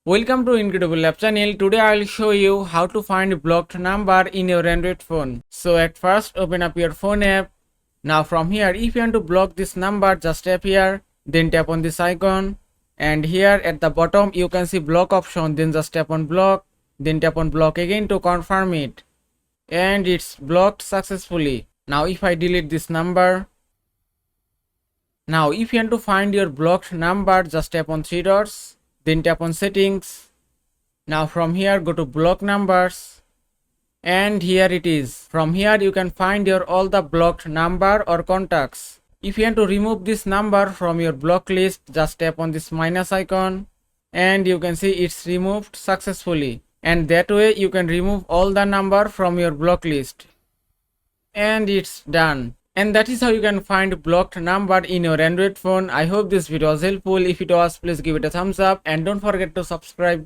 Welcome to Incredible Lab channel. Today I will show you how to find blocked number in your Android phone. So at first open up your phone app. Now from here if you want to block this number, just tap here, then tap on this icon, and here at the bottom you can see block option, then just tap on block, then tap on block again to confirm it, and it's blocked successfully. Now if I delete this number, now if you want to find your blocked number, just tap on three dots, then tap on settings. Now from here go to block numbers, and here it is. From here you can find your all the blocked number or contacts. If you want to remove this number from your block list, just tap on this minus icon, and you can see it's removed successfully, and that way you can remove all the number from your block list, and it's done. And that is how you can find blocked number in your Android phone. I hope this video was helpful. If it was, please give it a thumbs up and don't forget to subscribe.